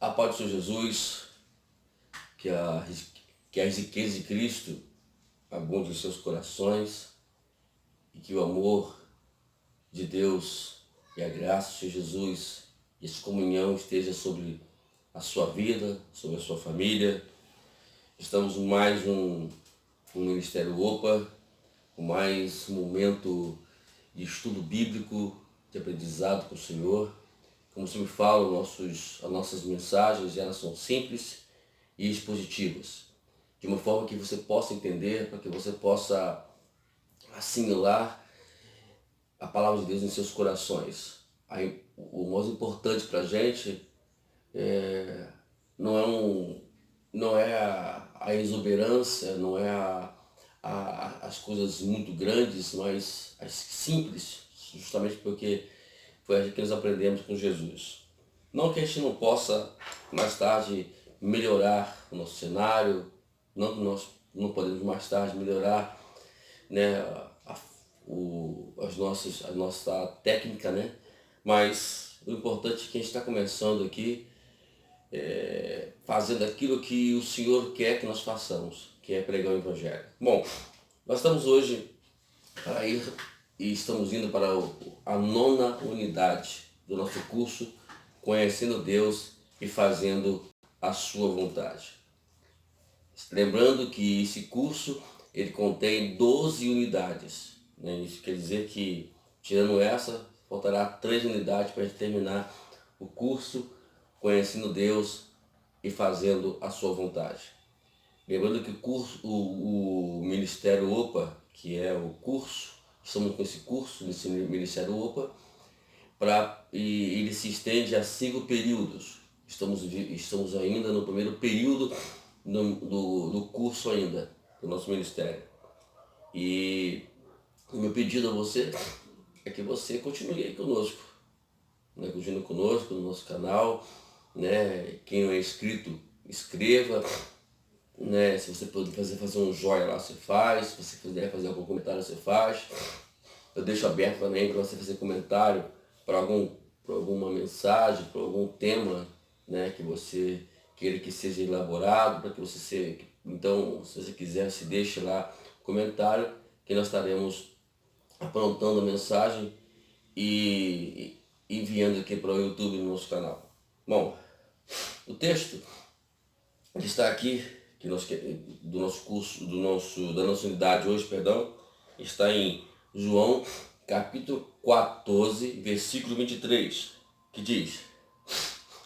A paz do Senhor Jesus, que, que as riquezas de Cristo abundem em seus corações e que o amor de Deus e a graça do Senhor Jesus e essa comunhão esteja sobre a sua vida, sobre a sua família. Estamos em mais um Ministério OPA, com mais um momento de estudo bíblico, de aprendizado com o Senhor. Como sempre falo, as nossas mensagens elas são simples e expositivas, de uma forma que você possa entender, para que você possa assimilar a palavra de Deus em seus corações. Aí, o mais importante para a gente não é a exuberância, não é as coisas muito grandes, mas as simples, justamente porque foi a que nós aprendemos com Jesus. Não que a gente não possa, mais tarde, melhorar o nosso cenário, não que nós não podemos mais tarde melhorar, né, a nossa técnica, né? Mas o importante é que a gente está começando aqui fazendo aquilo que o Senhor quer que nós façamos, que é pregar o Evangelho. Bom, nós estamos hoje para ir e estamos indo para a 9ª unidade do nosso curso, Conhecendo Deus e Fazendo a Sua Vontade. Lembrando que esse curso ele contém 12 unidades, né? Isso quer dizer que, tirando essa, faltará 3 unidades para a gente terminar o curso Conhecendo Deus e Fazendo a Sua Vontade. Lembrando que o Ministério OPA, que é o curso, estamos com esse curso, nesse Ministério OPA, e ele se estende a 5 períodos. Estamos ainda no primeiro período do curso ainda, do nosso ministério. E o meu pedido a você é que você continue aí conosco, né? Continue conosco no nosso canal, né? Quem não é inscrito, inscreva, né? Se você puder fazer um joinha lá, você faz. Se você quiser fazer algum comentário, você faz. Eu deixo aberto também para você fazer comentário para alguma mensagem, para algum tema, né, que você queira que seja elaborado, para que você então, se você quiser, se deixe lá comentário, que nós estaremos aprontando a mensagem e enviando aqui para o YouTube no nosso canal. Bom, o texto que está aqui, do nosso curso, da nossa unidade hoje, perdão, está em João capítulo 14, versículo 23, que diz: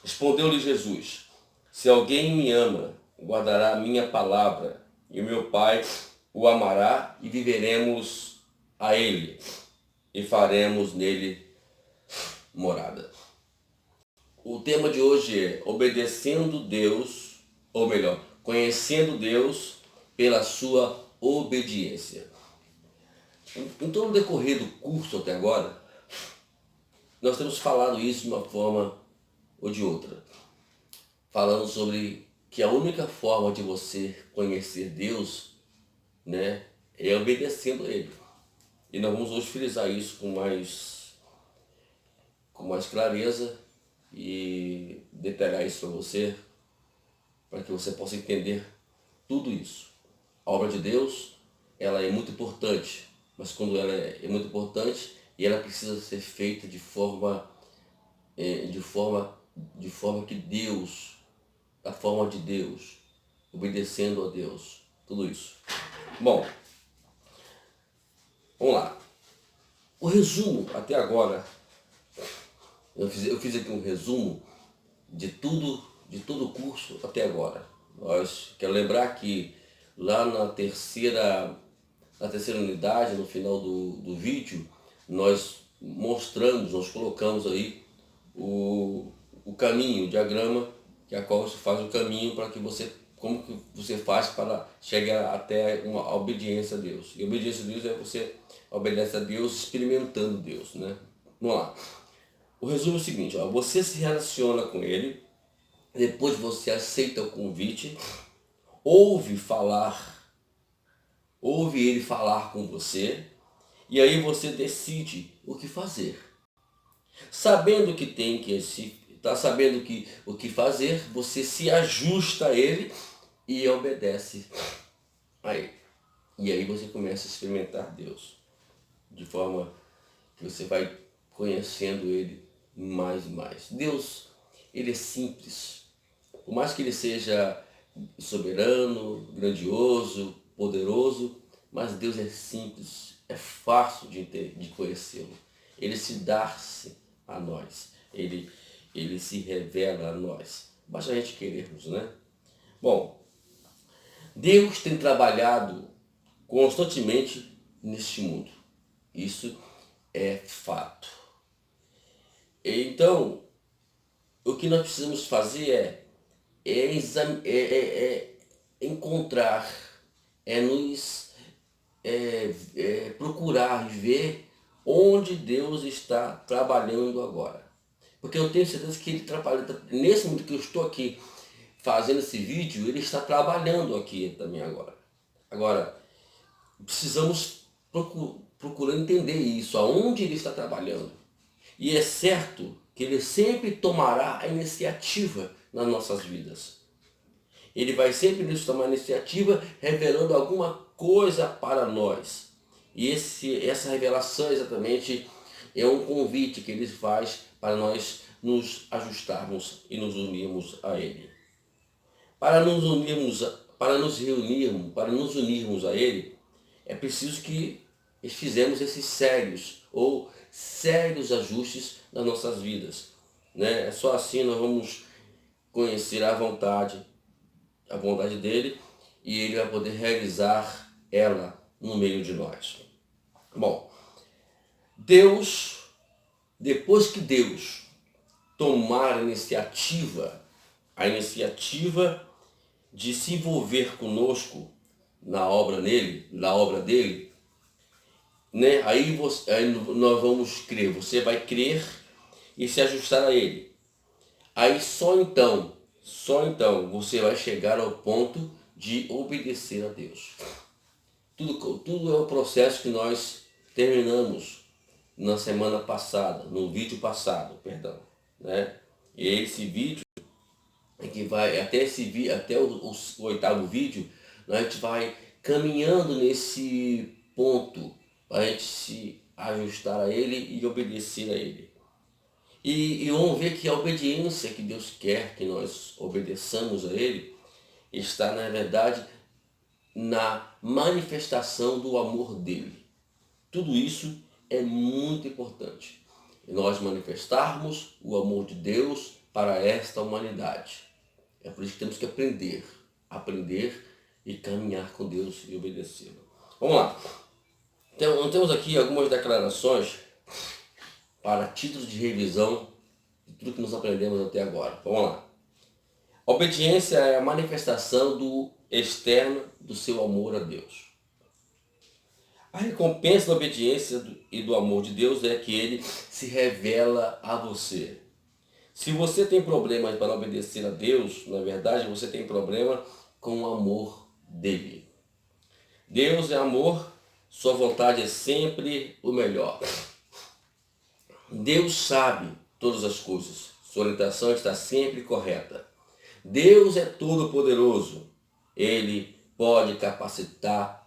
Respondeu-lhe Jesus: Se alguém me ama, guardará a minha palavra, e o meu Pai o amará, e viveremos a ele, e faremos nele morada. O tema de hoje é obedecendo Deus, ou melhor, conhecendo Deus pela sua obediência. Então, no decorrer do curso até agora, nós temos falado isso de uma forma ou de outra. Falando sobre que a única forma de você conhecer Deus, né, é obedecendo a Ele. E nós vamos hoje frisar isso com mais clareza e detalhar isso para você, para que você possa entender tudo isso. A obra de Deus, ela é muito importante, mas quando ela é muito importante e ela precisa ser feita de forma que Deus, da forma de Deus, obedecendo a Deus, tudo isso. Bom, vamos lá. O resumo até agora, eu fiz aqui um resumo de todo o curso até agora. Quero lembrar que lá na terceira unidade, no final do vídeo, nós colocamos aí o caminho, o diagrama, que é a qual você faz o caminho para que como que você faz para chegar até a obediência a Deus. E a obediência a Deus é você obedece a Deus experimentando Deus, né? Vamos lá. O resumo é o seguinte, ó, você se relaciona com Ele, depois você aceita o convite, ouve Ele falar com você, e aí você decide o que fazer. Sabendo que tem que está sabendo o que fazer, você se ajusta a ele e obedece a ele. E aí você começa a experimentar Deus, de forma que você vai conhecendo ele mais e mais. Deus, ele é simples. Por mais que ele seja soberano, grandioso, poderoso, mas Deus é simples, é fácil de conhecê-lo. Ele se dá-se a nós, ele se revela a nós. Basta a gente querermos, né? Bom, Deus tem trabalhado constantemente neste mundo. Isso é fato. Então, o que nós precisamos fazer é encontrar, procurar ver onde Deus está trabalhando agora. Porque eu tenho certeza que ele trabalha, nesse momento que eu estou aqui fazendo esse vídeo, ele está trabalhando aqui também agora. Agora, precisamos procurar entender isso, aonde ele está trabalhando. E é certo que ele sempre tomará a iniciativa nas nossas vidas. Ele vai sempre nos tomar a iniciativa revelando alguma coisa para nós. E essa revelação exatamente é um convite que ele faz para nós nos ajustarmos e nos unirmos a ele. Para nos unirmos a ele, é preciso que fizemos esses sérios ajustes nas nossas vidas, né? É só assim nós vamos conhecer a vontade dele, e ele vai poder realizar ela no meio de nós. Bom, depois que Deus tomar a iniciativa de se envolver conosco na obra dele, né? Aí nós vamos crer, você vai crer e se ajustar a ele. Aí só então você vai chegar ao ponto de obedecer a Deus. Tudo é o processo que nós terminamos na semana passada, no vídeo passado, perdão, né? E esse vídeo é que vai até o oitavo vídeo, a gente vai caminhando nesse ponto para a gente se ajustar a ele e obedecer a ele. E vamos ver que a obediência que Deus quer que nós obedeçamos a ele está, na verdade, na manifestação do amor dele. Tudo isso é muito importante. Nós manifestarmos o amor de Deus para esta humanidade. É por isso que temos que aprender e caminhar com Deus e obedecê-lo. Vamos lá. Então, temos aqui algumas declarações para título de revisão de tudo que nós aprendemos até agora. Vamos lá. A obediência é a manifestação externa do seu amor a Deus. A recompensa da obediência e do amor de Deus é que ele se revela a você. Se você tem problemas para obedecer a Deus, na verdade você tem problema com o amor dele. Deus é amor, sua vontade é sempre o melhor. Deus sabe todas as coisas, sua orientação está sempre correta. Deus é todo-poderoso, ele pode capacitá-lo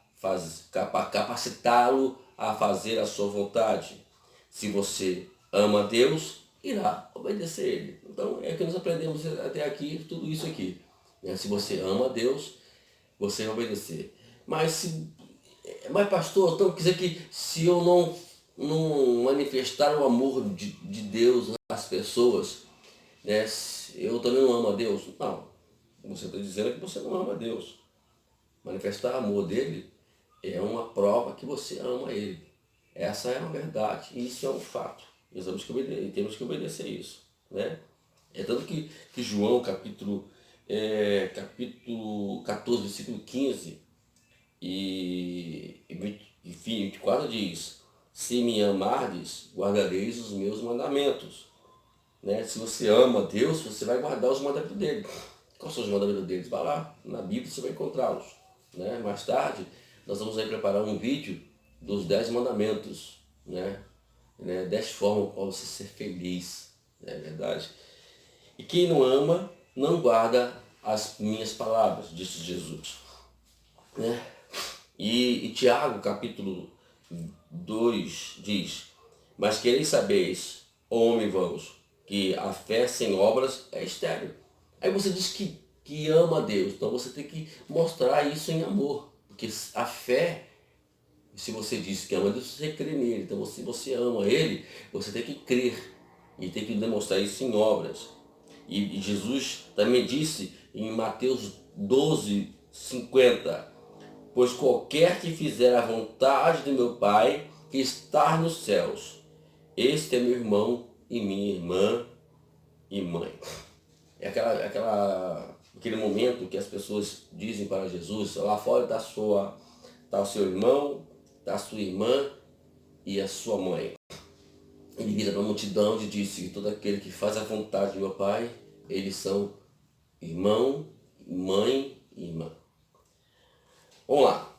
a fazer a sua vontade. Se você ama Deus, irá obedecer ele. Então é que nós aprendemos até aqui, tudo isso aqui. Se você ama Deus, você vai obedecer. Mas pastor, então quer dizer que se eu não manifestar o amor de Deus às pessoas, né, eu também não amo a Deus? Não. Você está dizendo que você não ama a Deus. Manifestar o amor dele é uma prova que você ama ele. Essa é uma verdade, e isso é um fato. Nós temos que obedecer isso, né? É tanto que João, capítulo 14, versículo 15 e 24 diz: se me amardes, guardareis os meus mandamentos. Né? Se você ama Deus, você vai guardar os mandamentos dele. Quais são os mandamentos deles? Vai lá, na Bíblia você vai encontrá-los. Né? Mais tarde, nós vamos aí preparar um vídeo dos 10 mandamentos. Né? 10 formas para você ser feliz. Não é verdade? E quem não ama, não guarda as minhas palavras, disse Jesus. Né? E Tiago, capítulo 2, diz: mas quereis sabeis, homem vãos, que a fé sem obras é estéril. Aí você diz que ama a Deus, então você tem que mostrar isso em amor. Porque a fé, se você diz que ama Deus, você crê nele. Então, se você ama ele, você tem que crer e tem que demonstrar isso em obras. E Jesus também disse em Mateus 12:50: pois qualquer que fizer a vontade de meu Pai que está nos céus, este é meu irmão e minha irmã e mãe. É aquele momento que as pessoas dizem para Jesus: lá fora está o seu irmão, está a sua irmã e a sua mãe. Ele vira para a multidão e disse: todo aquele que faz a vontade de meu Pai, eles são irmão, mãe e irmã. Vamos lá.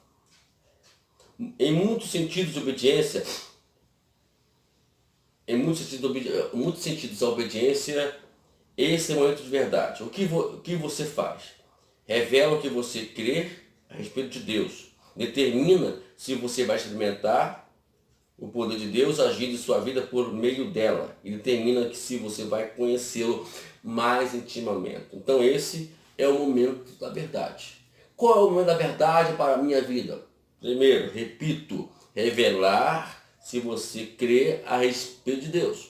Em muitos sentidos de obediência, muitos sentidos a obediência, esse é o momento de verdade. O que você faz? Revela o que você crê a respeito de Deus. Determina se você vai experimentar o poder de Deus agindo em sua vida por meio dela. E determina que se você vai conhecê-lo mais intimamente. Então esse é o momento da verdade. Qual é o momento da verdade para a minha vida? Primeiro, repito, revelar se você crê a respeito de Deus.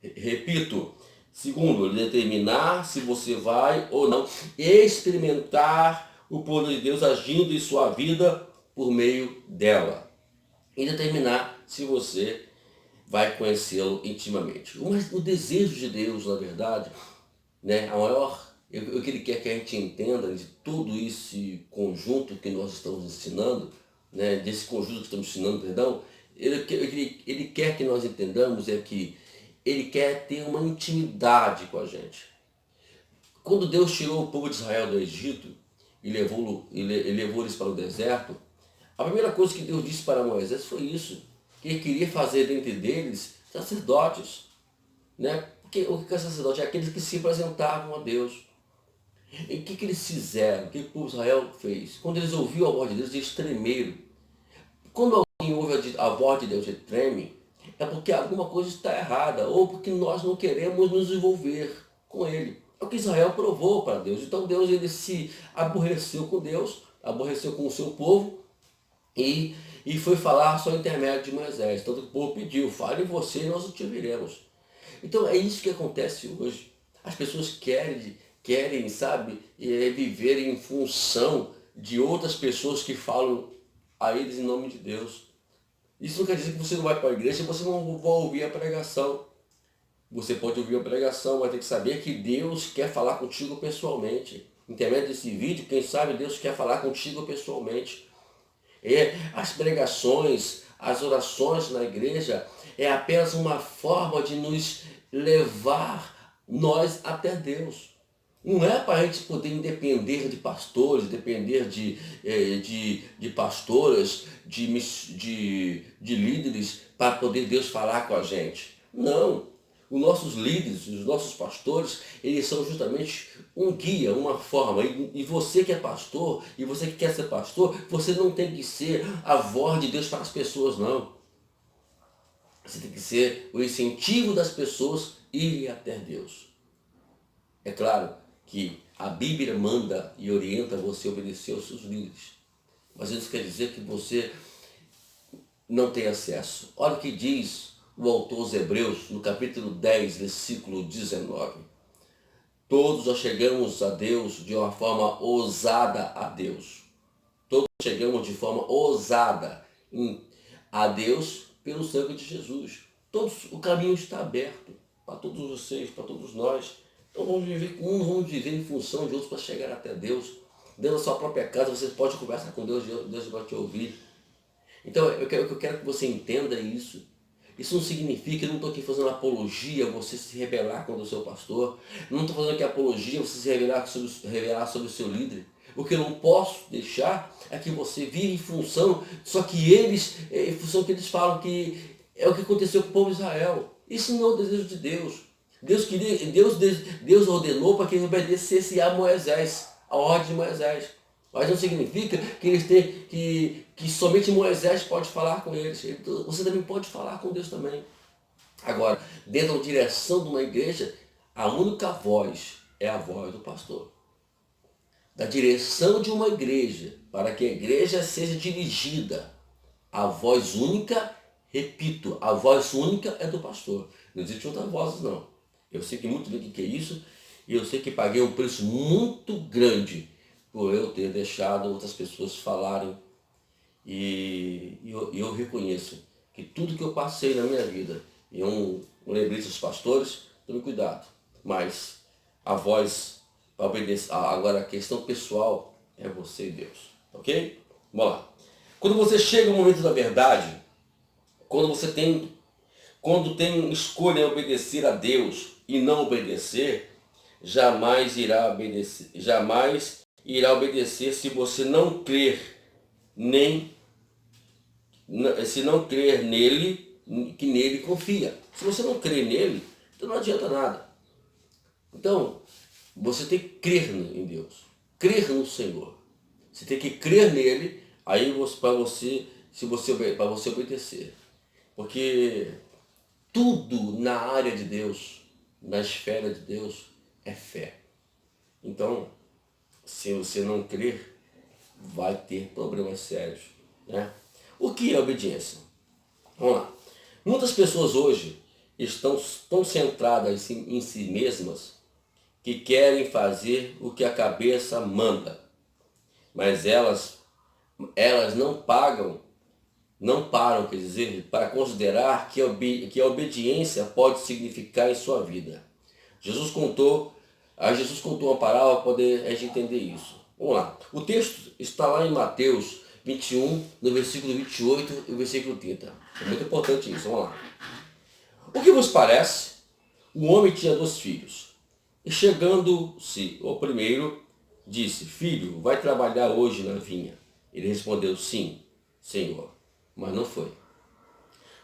Repito. Segundo, determinar se você vai ou não experimentar o poder de Deus agindo em sua vida por meio dela. E determinar se você vai conhecê-lo intimamente. Mas o desejo de Deus, na verdade, né, o que ele quer que a gente entenda de todo esse conjunto que nós estamos ensinando, né, desse conjunto que estamos ensinando, perdão, ele quer que nós entendamos é que ele quer ter uma intimidade com a gente. Quando Deus tirou o povo de Israel do Egito e levou eles para o deserto, a primeira coisa que Deus disse para Moisés foi isso, que ele queria fazer dentre deles sacerdotes. Né? Porque o que é sacerdote? É aqueles que se apresentavam a Deus. E o que eles fizeram? O que o povo de Israel fez? Quando eles ouviram a voz de Deus, eles tremeram. Quando alguém ouve a voz de Deus e treme, é porque alguma coisa está errada, ou porque nós não queremos nos envolver com ele. É o que Israel provou para Deus. Então Deus ele se aborreceu com Deus, aborreceu com o seu povo e foi falar só intermédio de Moisés. Então o povo pediu: fale você e nós o te ouviremos. Então é isso que acontece hoje. As pessoas querem, sabe, viver em função de outras pessoas que falam a eles em nome de Deus. Isso não quer dizer que você não vai para a igreja e você não vai ouvir a pregação. Você pode ouvir a pregação, mas tem que saber que Deus quer falar contigo pessoalmente. Intermédio desse vídeo, quem sabe Deus quer falar contigo pessoalmente. As pregações, as orações na igreja é apenas uma forma de nos levar nós até Deus. Não é para a gente poder depender de pastores, depender de pastoras, de líderes para poder Deus falar com a gente. Não. Os nossos líderes, os nossos pastores, eles são justamente um guia, uma forma. E você que é pastor, e você que quer ser pastor, você não tem que ser a voz de Deus para as pessoas, não. Você tem que ser o incentivo das pessoas irem até Deus. É claro que a Bíblia manda e orienta você a obedecer aos seus líderes. Mas isso quer dizer que você não tem acesso. Olha o que diz o autor aos Hebreus, no capítulo 10, versículo 19. Todos nós chegamos a Deus de uma forma ousada a Deus. Todos chegamos de forma ousada a Deus pelo sangue de Jesus. O caminho está aberto para todos vocês, para todos nós. Então vamos viver em função de outros para chegar até Deus. Dentro da sua própria casa você pode conversar com Deus, Deus vai te ouvir. Então eu quero que você entenda isso. Isso não significa, eu não estou aqui fazendo apologia, você se rebelar contra o seu pastor. Não estou fazendo aqui apologia, você se rebelar sobre o seu líder. O que eu não posso deixar é que você vive em função, só que em função que eles falam que é o que aconteceu com o povo de Israel. Isso não é o desejo de Deus. Deus ordenou para que ele obedecesse a Moisés, a ordem de Moisés. Mas não significa que eles têm que somente Moisés pode falar com eles. Você também pode falar com Deus também. Agora, dentro da direção de uma igreja, a única voz é a voz do pastor. Da direção de uma igreja, para que a igreja seja dirigida, a voz única, repito, a voz única é do pastor. Não existe outras vozes, não. Eu sei que muito bem o que é isso, e eu sei que paguei um preço muito grande por eu ter deixado outras pessoas falarem. E eu reconheço que tudo que eu passei na minha vida, e um lembrete dos pastores, tome cuidado. Mas a voz para obedecer. Agora a questão pessoal é você e Deus. Ok? Vamos lá. Quando você chega no momento da verdade, quando tem escolha em obedecer a Deus e não obedecer, jamais irá obedecer se você não crer se não crer nele, que nele confia. Se você não crê nele, então não adianta nada. Então, você tem que crer em Deus, crer no Senhor. Você tem que crer nele, aí para você obedecer. Porque tudo na área de Deus, na esfera de Deus, é fé. Então, se você não crer, vai ter problemas sérios, né? O que é obediência? Vamos lá. Muitas pessoas hoje estão tão centradas em si mesmas que querem fazer o que a cabeça manda, mas elas não param, quer dizer, para considerar que a obediência pode significar em sua vida. Jesus contou uma parábola para poder a gente entender isso. Vamos lá. O texto está lá em Mateus 21, no versículo 28 e o versículo 30. É muito importante isso. Vamos lá. O que vos parece? O homem tinha 2 filhos. E chegando-se o primeiro, disse: Filho, vai trabalhar hoje na vinha. Ele respondeu: Sim, Senhor. Mas não foi.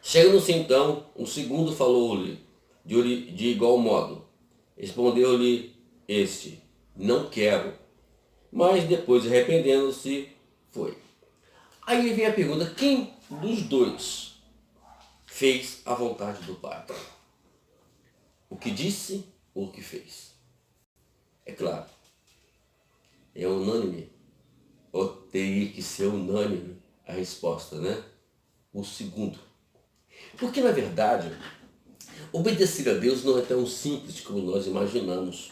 Chegando-se então, um segundo falou-lhe de igual modo. Respondeu-lhe este: Não quero. Mas depois, arrependendo-se, foi. Aí vem a pergunta: quem dos dois fez a vontade do Pai? O que disse ou o que fez? É claro, é unânime, ou teria que ser unânime a resposta, né? O segundo. Porque, na verdade, obedecer a Deus não é tão simples como nós imaginamos.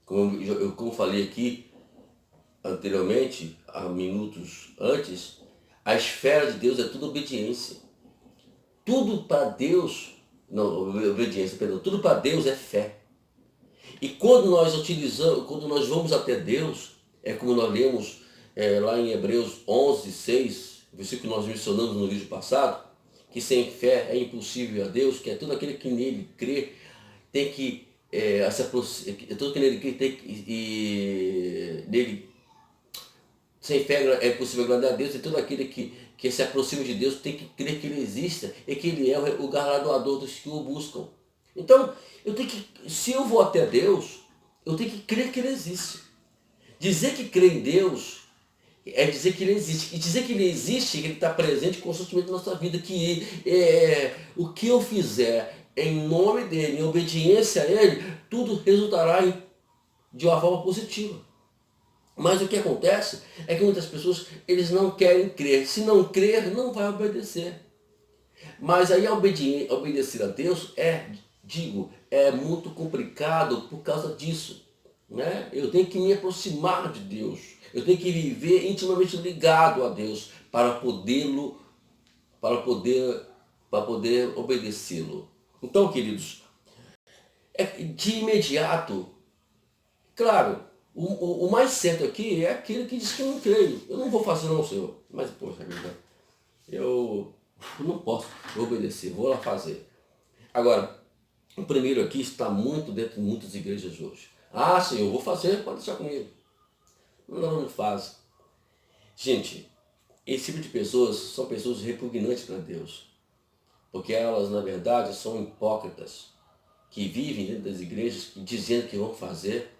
Como falei aqui anteriormente, há minutos antes, a esfera de Deus é tudo obediência. Tudo para Deus, não, obediência, perdão, tudo para Deus é fé. E quando nós vamos até Deus, é como nós lemos lá em Hebreus 11, 6, versículo que nós mencionamos no vídeo passado, que sem fé é impossível a Deus, que é todo aquele que nele crê, tem que se aproximar, todo que nele crê tem que, nele, sem fé é possível agradar a Deus, e todo aquele que se aproxima de Deus tem que crer que Ele exista e que Ele é o galardoador dos que o buscam. Então, se eu vou até Deus, eu tenho que crer que Ele existe. Dizer que crê em Deus é dizer que Ele existe. E dizer que Ele existe, que Ele está presente constantemente na nossa vida, que o que eu fizer em nome dEle, em obediência a Ele, tudo resultará de uma forma positiva. Mas o que acontece é que muitas pessoas eles não querem crer. Se não crer, não vai obedecer. Mas aí obedecer a Deus é muito complicado por causa disso, né? Eu tenho que me aproximar de Deus. Eu tenho que viver intimamente ligado a Deus para poder obedecê-lo. Então, queridos, de imediato, claro, o mais certo aqui é aquele que diz que eu não creio. Eu não vou fazer não, Senhor. Mas, poxa vida, eu não posso obedecer, vou lá fazer. Agora, o primeiro aqui está muito dentro de muitas igrejas hoje. Ah, Senhor, eu vou fazer, pode deixar comigo. Não faz. Gente, esse tipo de pessoas são pessoas repugnantes para Deus. Porque elas, na verdade, são hipócritas. que vivem dentro das igrejas dizendo que vão fazer,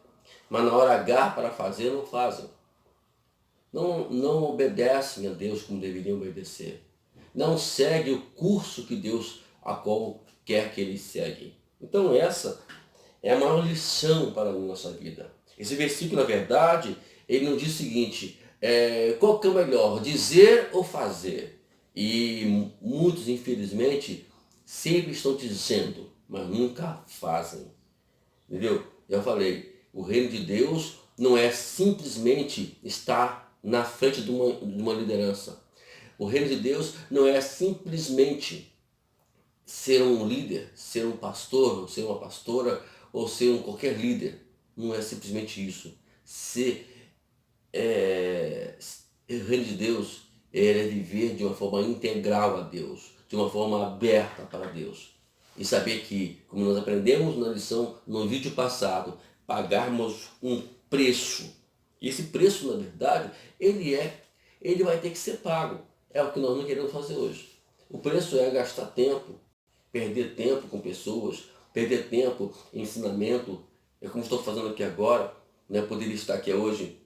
mas na hora H para fazer não fazem. Não obedecem a Deus como deveriam obedecer. Não seguem o curso que Deus a qual quer que eles seguem. Então essa é a maior lição para a nossa vida. Esse versículo, na verdade, ele nos diz o seguinte, qual que é o melhor, dizer ou fazer? E muitos, infelizmente, sempre estão dizendo, mas nunca fazem. Entendeu? Eu falei, o reino de Deus não é simplesmente estar na frente de uma liderança. O reino de Deus não é simplesmente ser um líder, ser um pastor, ser uma pastora ou ser qualquer líder. Não é simplesmente isso. O reino de Deus é viver de uma forma integral a Deus, de uma forma aberta para Deus. E saber que, como nós aprendemos na lição, no vídeo passado, pagarmos um preço. E esse preço, na verdade, ele vai ter que ser pago. É o que nós não queremos fazer hoje. O preço é gastar tempo, perder tempo com pessoas, perder tempo em ensinamento. É como estou fazendo aqui agora, né? Poderia estar aqui hoje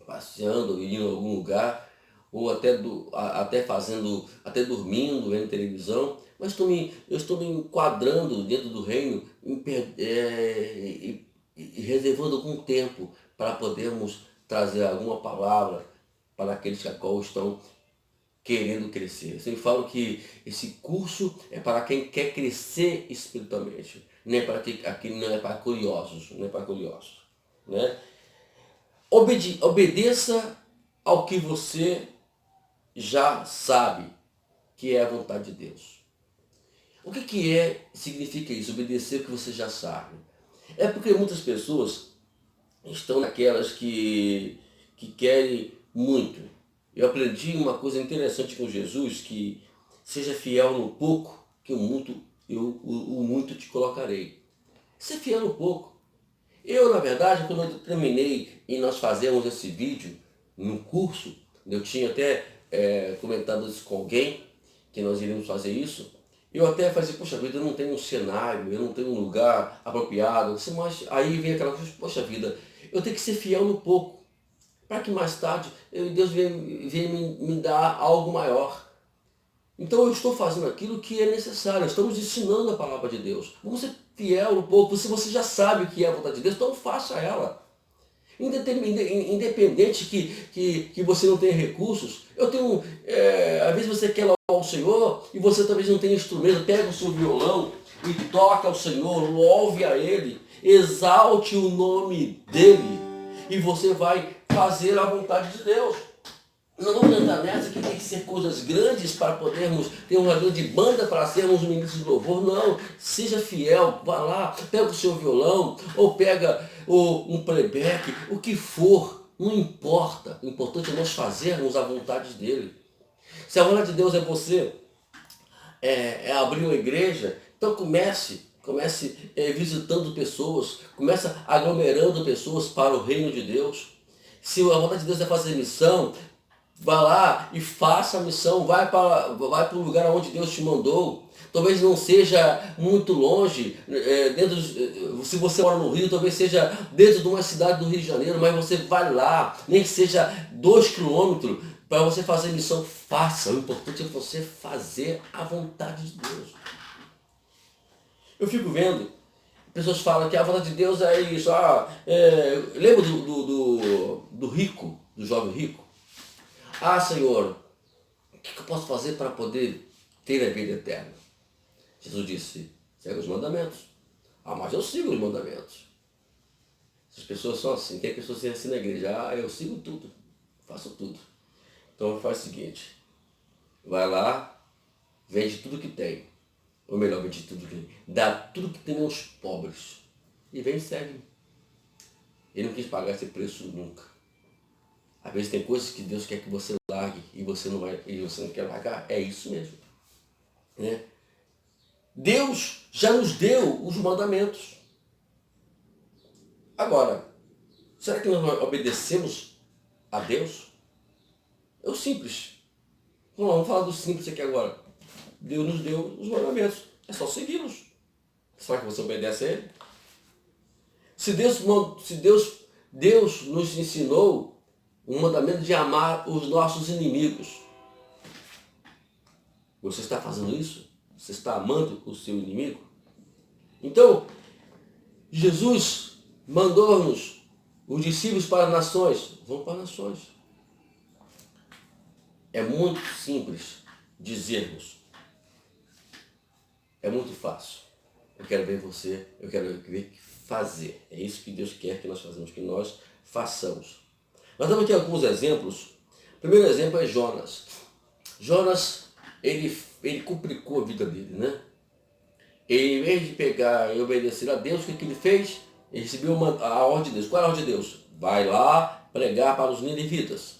passeando, indo em algum lugar, ou até fazendo, até dormindo, vendo televisão, mas eu estou me enquadrando dentro do reino e reservando algum tempo para podermos trazer alguma palavra para aqueles que a qual estão querendo crescer. Eu sempre falo que esse curso é para quem quer crescer espiritualmente, não é para aqui não é para curiosos, não é para curiosos, né? Obedeça ao que você já sabe que é a vontade de Deus. O que significa isso? Obedecer o que você já sabe. É porque muitas pessoas estão naquelas que querem muito. Eu aprendi uma coisa interessante com Jesus, que seja fiel no pouco, que o muito te colocarei. Ser fiel no pouco. Eu, na verdade, quando eu terminei e nós fazemos esse vídeo no curso, eu tinha até comentado isso com alguém, que nós iríamos fazer isso, eu até falei, poxa vida, eu não tenho um cenário, eu não tenho um lugar apropriado, mas aí vem aquela coisa, poxa vida, eu tenho que ser fiel no pouco, para que mais tarde Deus venha me dar algo maior. Então eu estou fazendo aquilo que é necessário, estamos ensinando a palavra de Deus. Vamos ser fiel um pouco, se você já sabe o que é a vontade de Deus, então faça ela. Independente que você não tenha recursos, às vezes você quer louvar ao Senhor e você talvez não tenha instrumento, pega o seu violão e toque ao Senhor, louve a Ele, exalte o nome dEle e você vai fazer a vontade de Deus. Não vamos entrar nessa que tem que ser coisas grandes para podermos ter uma grande banda para sermos ministros de louvor. Não, seja fiel, vá lá, pega o seu violão, ou pega um playback, o que for, não importa. O importante é nós fazermos a vontade dele. Se a vontade de Deus é você abrir uma igreja, então comece visitando pessoas, comece aglomerando pessoas para o reino de Deus. Se a vontade de Deus é fazer missão, vá lá e faça a missão, vai para o lugar onde Deus te mandou. Talvez não seja muito longe, se você mora no Rio, talvez seja dentro de uma cidade do Rio de Janeiro, mas você vai lá, nem que seja 2 quilômetros, para você fazer missão, faça. O importante é você fazer a vontade de Deus. Eu fico vendo, pessoas falam que a vontade de Deus é isso. Lembra do rico, do jovem rico? Senhor, o que eu posso fazer para poder ter a vida eterna? Jesus disse, segue os mandamentos. Mas eu sigo os mandamentos. As pessoas são assim, tem pessoas assim na igreja, eu sigo tudo, faço tudo. Então faz o seguinte, vai lá, vende tudo que tem. Ou melhor, vende tudo que tem. Dá tudo que tem aos pobres. E vem e segue. Ele não quis pagar esse preço nunca. Às vezes tem coisas que Deus quer que você largue e você não quer largar. É isso mesmo. Né? Deus já nos deu os mandamentos. Agora, será que nós obedecemos a Deus? É o simples. Vamos falar do simples aqui agora. Deus nos deu os mandamentos. É só segui-los. será que você obedece a ele? Se Deus nos ensinou o mandamento de amar os nossos inimigos, você está fazendo isso? Você está amando o seu inimigo? Então, Jesus mandou-nos, os discípulos, para as nações. Vão para as nações. É muito simples dizermos. É muito fácil. Eu quero ver você, eu quero ver fazer. É isso que Deus quer que nós façamos, que nós façamos. Nós temos aqui alguns exemplos. O primeiro exemplo é Jonas. Jonas, ele complicou a vida dele, né? Ele, em vez de pegar e obedecer a Deus, o que ele fez? Ele recebeu a ordem de Deus. Qual é a ordem de Deus? Vai lá pregar para os ninivitas.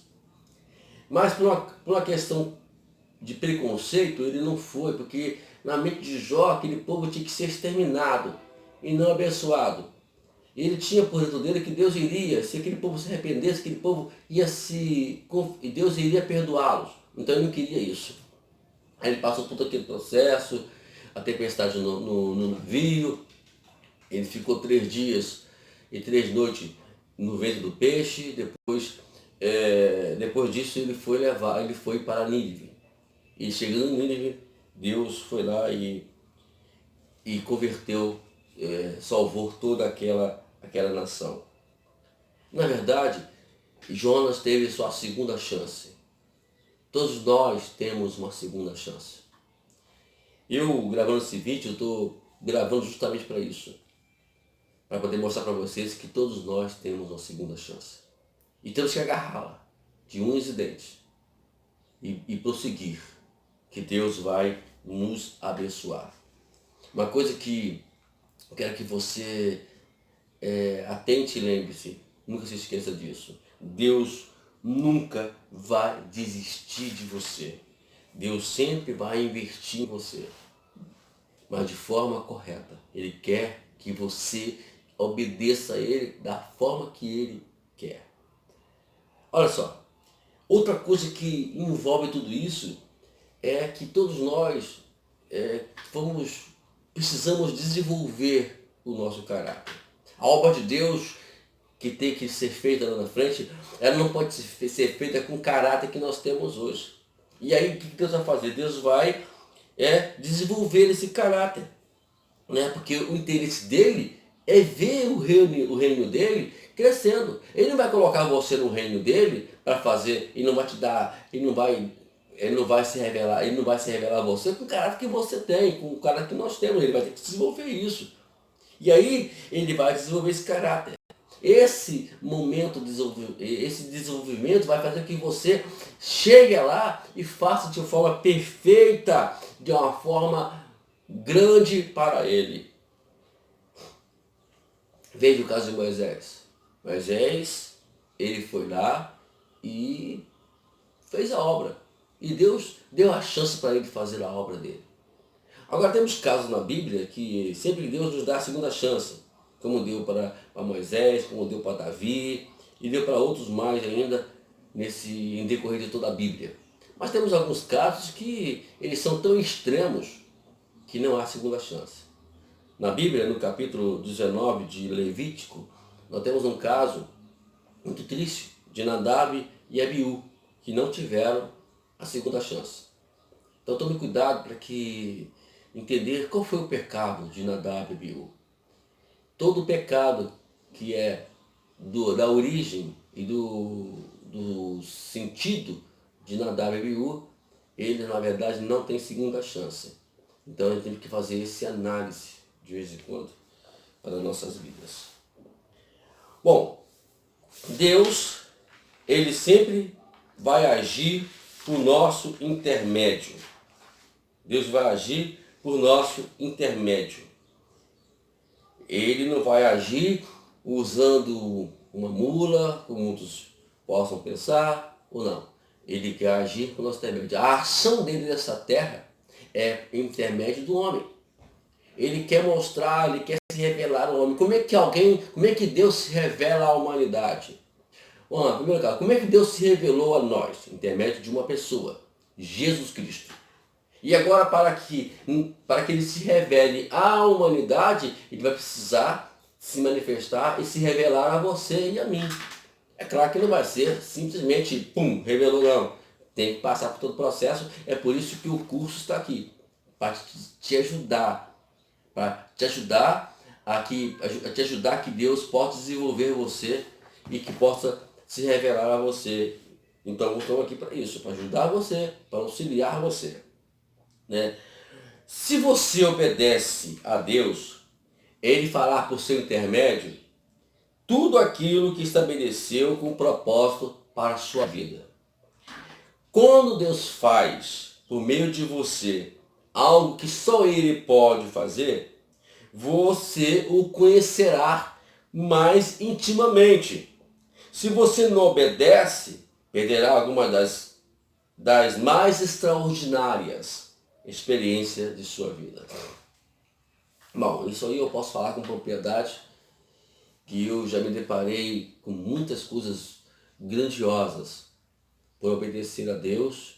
Mas por uma questão de preconceito, ele não foi, porque na mente de Jó, aquele povo tinha que ser exterminado e não abençoado. Ele tinha por dentro dele que Deus iria, se aquele povo se arrependesse, aquele povo Deus iria perdoá-los. Então ele não queria isso. Aí ele passou por todo aquele processo, a tempestade no navio, ele ficou 3 dias e 3 noites no ventre do peixe, depois disso ele foi para Nínive. E chegando em Nínive, Deus foi lá e converteu, salvou toda aquela nação. Na verdade, Jonas teve sua segunda chance. Todos nós temos uma segunda chance. Eu, gravando esse vídeo, eu estou gravando justamente para isso. Para poder mostrar para vocês que todos nós temos uma segunda chance. E temos que agarrá-la de unhas e dentes. E prosseguir. Que Deus vai nos abençoar. Uma coisa que eu quero que você atente e lembre-se. Nunca se esqueça disso. Deus nunca vai desistir de você. Deus sempre vai investir em você, mas de forma correta. Ele quer que você obedeça a Ele da forma que Ele quer. Olha só, outra coisa que envolve tudo isso é que todos nós precisamos desenvolver o nosso caráter. A obra de Deus que tem que ser feita lá na frente, ela não pode ser feita com o caráter que nós temos hoje. E aí o que Deus vai fazer? Deus vai desenvolver esse caráter. Né? Porque o interesse dele é ver o reino dele crescendo. Ele não vai colocar você no reino dele para fazer, e não vai te dar, ele não vai se revelar a você com o caráter que você tem, com o caráter que nós temos. Ele vai ter que desenvolver isso. E aí ele vai desenvolver esse caráter. Esse desenvolvimento vai fazer com que você chegue lá e faça de forma perfeita, de uma forma grande para Ele. Veja o caso de Moisés. Moisés, ele foi lá e fez a obra. E Deus deu a chance para ele fazer a obra dele. Agora temos casos na Bíblia que sempre Deus nos dá a segunda chance. Como deu para Moisés, como deu para Davi, e deu para outros mais ainda em decorrer de toda a Bíblia. Mas temos alguns casos que eles são tão extremos que não há segunda chance. Na Bíblia, no capítulo 19 de Levítico, nós temos um caso muito triste de Nadab e Abiú, que não tiveram a segunda chance. Então tome cuidado para entender qual foi o pecado de Nadab e Abiú. Todo pecado que é da origem e do sentido de Nadab e Abiú, ele na verdade não tem segunda chance. Então a gente tem que fazer esse análise de vez em quando para nossas vidas. Bom, Deus, ele sempre vai agir por nosso intermédio. Deus vai agir por nosso intermédio. Ele não vai agir usando uma mula, como muitos possam pensar, ou não. Ele quer agir por nosso intermédio. A ação dele nessa terra é intermédio do homem. Ele quer mostrar, ele quer se revelar ao homem. Como é que Deus se revela à humanidade? Bom, primeiro caso, como é que Deus se revelou a nós? Intermédio de uma pessoa, Jesus Cristo. E agora, para que ele se revele à humanidade, ele vai precisar se manifestar e se revelar a você e a mim. É claro que não vai ser simplesmente, pum, revelou, não. Tem que passar por todo o processo. É por isso que o curso está aqui, para te ajudar, a te ajudar que Deus possa desenvolver você e que possa se revelar a você. Então, estamos aqui para isso, para ajudar você, para auxiliar você, né? Se você obedece a Deus, Ele fará por seu intermédio tudo aquilo que estabeleceu com propósito para a sua vida. Quando Deus faz, por meio de você, algo que só Ele pode fazer, você o conhecerá mais intimamente. Se você não obedece, perderá alguma das mais extraordinárias experiências de sua vida. Bom, isso aí eu posso falar com propriedade, que eu já me deparei com muitas coisas grandiosas por obedecer a Deus,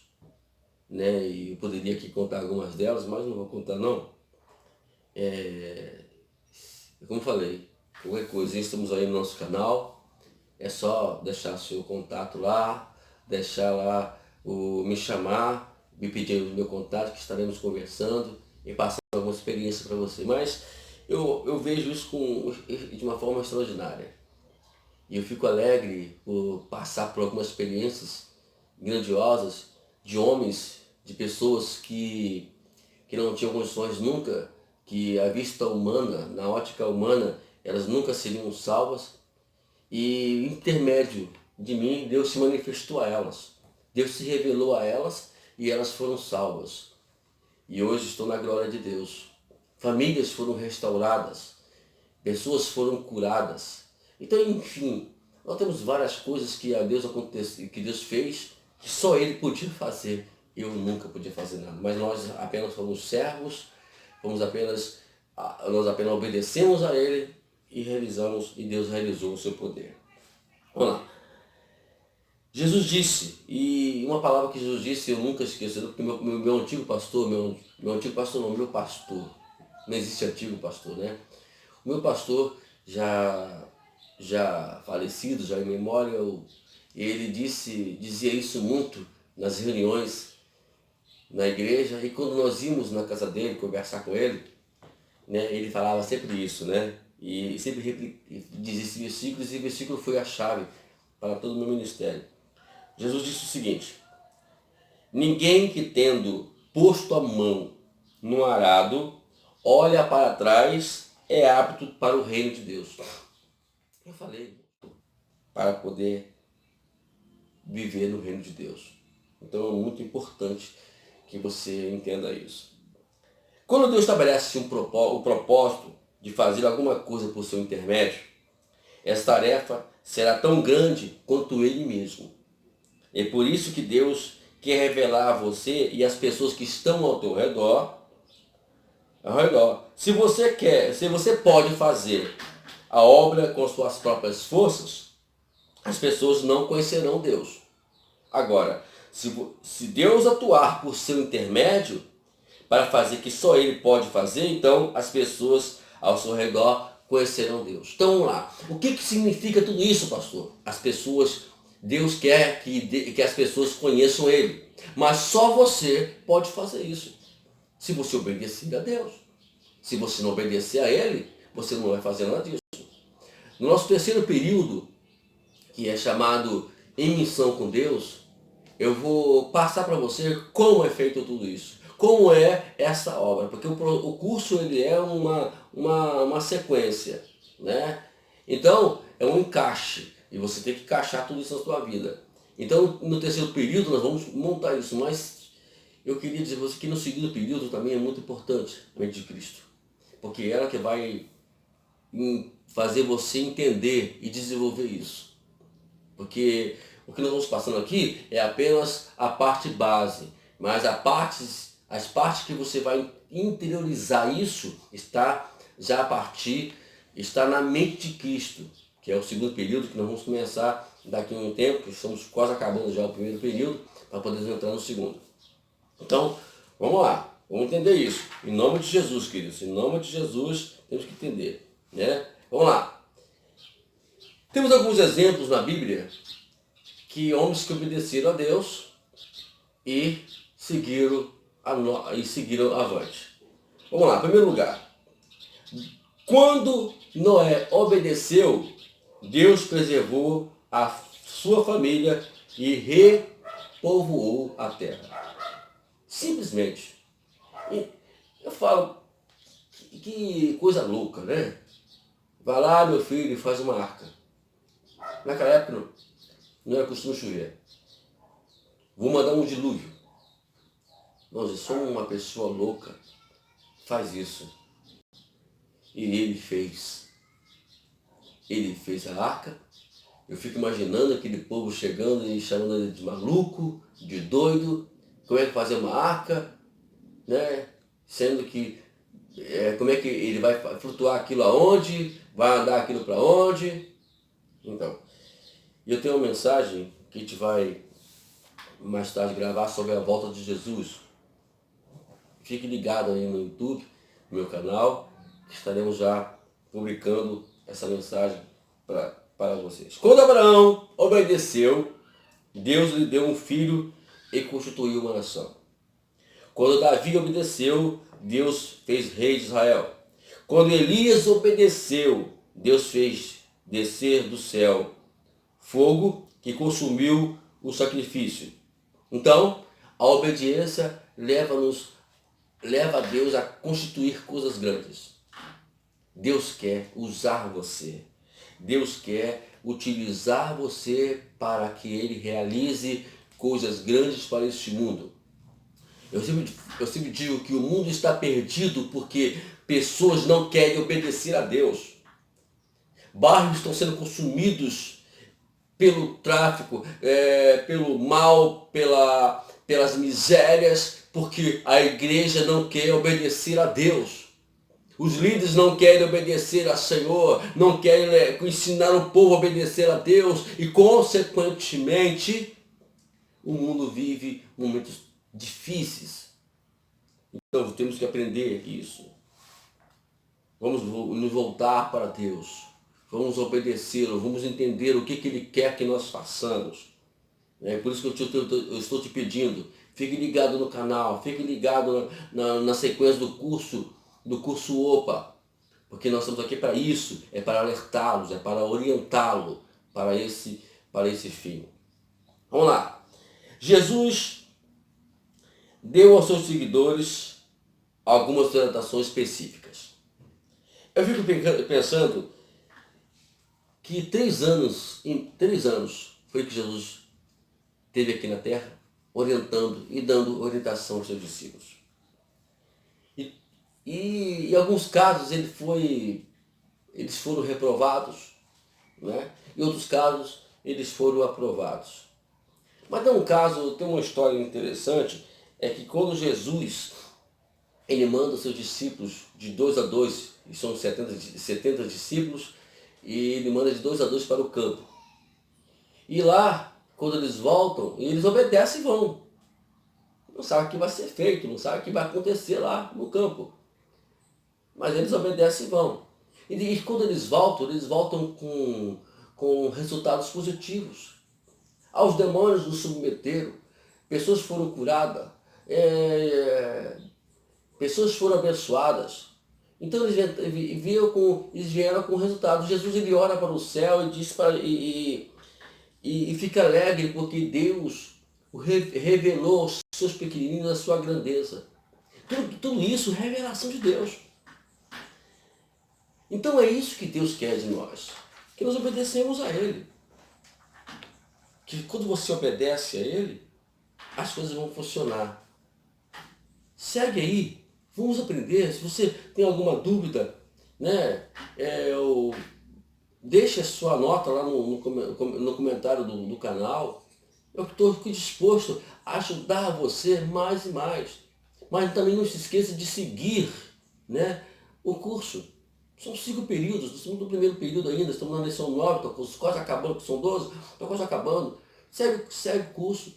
né? E eu poderia aqui contar algumas delas, mas não vou contar não. Como falei, qualquer coisa, estamos aí no nosso canal, é só deixar seu contato lá, deixar lá me chamar, me pedir o meu contato, que estaremos conversando e passando alguma experiência para você. Mas eu vejo isso de uma forma extraordinária. E eu fico alegre por passar por algumas experiências grandiosas de homens, de pessoas que não tinham condições nunca, que à vista humana, na ótica humana, elas nunca seriam salvas. E intermédio de mim, Deus se manifestou a elas. Deus se revelou a elas e elas foram salvas. E hoje estou na glória de Deus. Famílias foram restauradas, pessoas foram curadas. Então, enfim, nós temos várias coisas que que Deus fez, que só Ele podia fazer. Eu nunca podia fazer nada. Mas nós apenas fomos servos, nós apenas obedecemos a Ele e realizamos, e Deus realizou o seu poder. Vamos lá. Jesus disse, e uma palavra que Jesus disse eu nunca esqueço, porque meu antigo pastor, meu antigo pastor não, meu pastor, não existe antigo pastor, né? O meu pastor, já falecido, já em memória, ele dizia isso muito nas reuniões na igreja, e quando nós íamos na casa dele conversar com ele, né, ele falava sempre isso, né? E sempre dizia esse versículo, e esse versículo foi a chave para todo o meu ministério. Jesus disse o seguinte: ninguém que tendo posto a mão no arado, olha para trás, é apto para o reino de Deus. Eu falei, para poder viver no reino de Deus. Então é muito importante que você entenda isso. Quando Deus estabelece o propósito de fazer alguma coisa por seu intermédio, essa tarefa será tão grande quanto Ele mesmo. É por isso que Deus quer revelar a você e as pessoas que estão ao teu redor. Se você pode fazer a obra com suas próprias forças, as pessoas não conhecerão Deus. Agora, se Deus atuar por seu intermédio, para fazer que só Ele pode fazer, então as pessoas ao seu redor conhecerão Deus. Então vamos lá. O que significa tudo isso, pastor? Deus quer que as pessoas conheçam Ele. Mas só você pode fazer isso. Se você obedecer a Deus. Se você não obedecer a Ele, você não vai fazer nada disso. No nosso terceiro período, que é chamado Em Missão com Deus, eu vou passar para você como é feito tudo isso. Como é essa obra, porque o curso ele é uma sequência, né? Então, é um encaixe, e você tem que encaixar tudo isso na sua vida. Então, no terceiro período, nós vamos montar isso, mas eu queria dizer para você que no segundo período também é muito importante a mente de Cristo, porque é ela que vai fazer você entender e desenvolver isso. Porque o que nós estamos passando aqui é apenas a parte base, mas as partes que você vai interiorizar isso está na mente de Cristo, que é o segundo período que nós vamos começar daqui a um tempo, que estamos quase acabando já o primeiro período, para poder entrar no segundo. Então, Vamos lá, vamos entender isso. Em nome de Jesus, queridos. Em nome de Jesus, temos que entender. Né? Vamos lá. Temos alguns exemplos na Bíblia que homens que obedeceram a Deus e seguiram avante. Vamos lá, em primeiro lugar. Quando Noé obedeceu, Deus preservou a sua família e repovoou a terra. Simplesmente. E eu falo, que coisa louca, né? Vai lá, meu filho, e faz uma arca. Naquela época não era costume chover. Vou mandar um dilúvio. Nós eu sou uma pessoa louca. Faz isso. E ele fez. Ele fez a arca. Eu fico imaginando aquele povo chegando e chamando ele de maluco, de doido. Como é que fazer uma arca, né? Sendo que, como é que ele vai flutuar aquilo aonde? Vai andar aquilo para onde? Então, eu tenho uma mensagem que a gente vai mais tarde gravar sobre a volta de Jesus. Fique ligado aí no YouTube, no meu canal, que estaremos já publicando essa mensagem para vocês. Quando Abraão obedeceu, Deus lhe deu um filho e constituiu uma nação. Quando Davi obedeceu, Deus fez rei de Israel. Quando Elias obedeceu, Deus fez descer do céu fogo que consumiu o sacrifício. Então, a obediência leva a Deus a constituir coisas grandes. Deus quer usar você. Deus quer utilizar você para que Ele realize coisas grandes para este mundo. Eu sempre digo que o mundo está perdido porque pessoas não querem obedecer a Deus. Bairros estão sendo consumidos pelo tráfico, pelo mal, pelas misérias, porque a igreja não quer obedecer a Deus. Os líderes não querem obedecer ao Senhor, não querem ensinar o povo a obedecer a Deus e, consequentemente, o mundo vive momentos difíceis. Então, temos que aprender isso. Vamos nos voltar para Deus. Vamos obedecê-lo, vamos entender o que Ele quer que nós façamos. É por isso que eu estou te pedindo, fique ligado no canal, fique ligado na sequência do curso OPA, porque nós estamos aqui para isso, é para alertá-los, é para orientá-lo para esse fim. Vamos lá. Jesus deu aos seus seguidores algumas orientações específicas. Eu fico pensando que em 3 anos foi que Jesus esteve aqui na Terra, orientando e dando orientação aos seus discípulos. E em alguns casos eles foram reprovados, né? Em outros casos eles foram aprovados. Mas tem uma história interessante, é que quando Jesus ele manda os seus discípulos de 2 a 2, e são 70 discípulos, e ele manda de 2 a 2 para o campo. E lá, quando eles voltam, eles obedecem e vão. Não sabem o que vai ser feito, não sabem o que vai acontecer lá no campo. Mas eles obedecem e vão. E quando eles voltam com resultados positivos. Aos demônios nos submeteram, pessoas foram curadas, pessoas foram abençoadas. Então eles vieram com resultados. Jesus ele ora para o céu e diz e fica alegre porque Deus revelou aos seus pequenininhos a sua grandeza. Tudo isso é revelação de Deus. Então é isso que Deus quer de nós, que nós obedecemos a Ele. Que quando você obedece a Ele, as coisas vão funcionar. Segue aí, vamos aprender. Se você tem alguma dúvida, né, deixe a sua nota lá no comentário do canal. Eu estou aqui disposto a ajudar você mais e mais. Mas também não se esqueça de seguir, né, o curso. São 5 períodos, nós estamos no primeiro período ainda, estamos na lição 9, estamos quase acabando, são 12, estamos quase acabando. Segue o curso.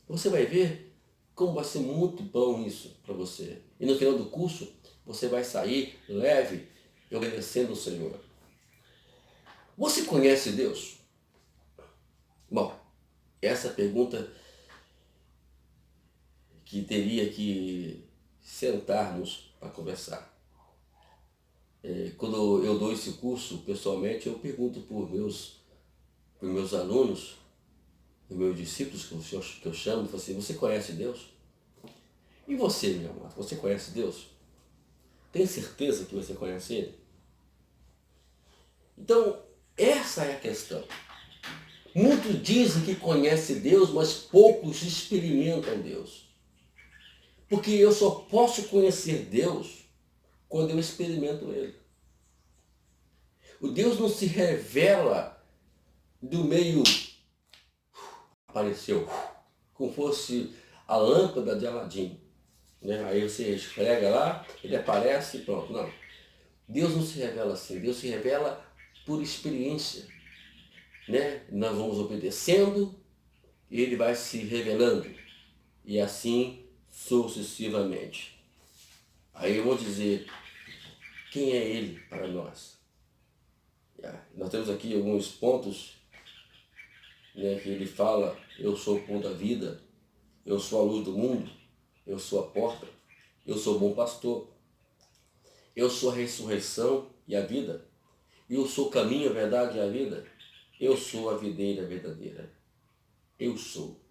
Você vai ver como vai ser muito bom isso para você. E no final do curso, você vai sair leve e obedecendo o Senhor. Você conhece Deus? Bom, essa pergunta que teria que sentarmos para conversar. Quando eu dou esse curso, pessoalmente, eu pergunto para os meus alunos, para os meus discípulos, que eu chamo, falo assim, você conhece Deus? E você, meu amado, você conhece Deus? Tem certeza que você conhece Ele? Então, essa é a questão. Muitos dizem que conhecem Deus, mas poucos experimentam Deus. Porque eu só posso conhecer Deus quando eu experimento Ele. O Deus não se revela do meio, apareceu, como fosse a lâmpada de Aladim. Né? Aí você esfrega lá, ele aparece e pronto. Não. Deus não se revela assim, Deus se revela por experiência. Né? Nós vamos obedecendo e ele vai se revelando. E assim sucessivamente. Aí eu vou dizer, quem é ele para nós? Nós temos aqui alguns pontos, né, que ele fala, eu sou o pão da vida, eu sou a luz do mundo, eu sou a porta, eu sou o bom pastor, eu sou a ressurreição e a vida, eu sou o caminho, a verdade e a vida, eu sou a videira verdadeira, eu sou.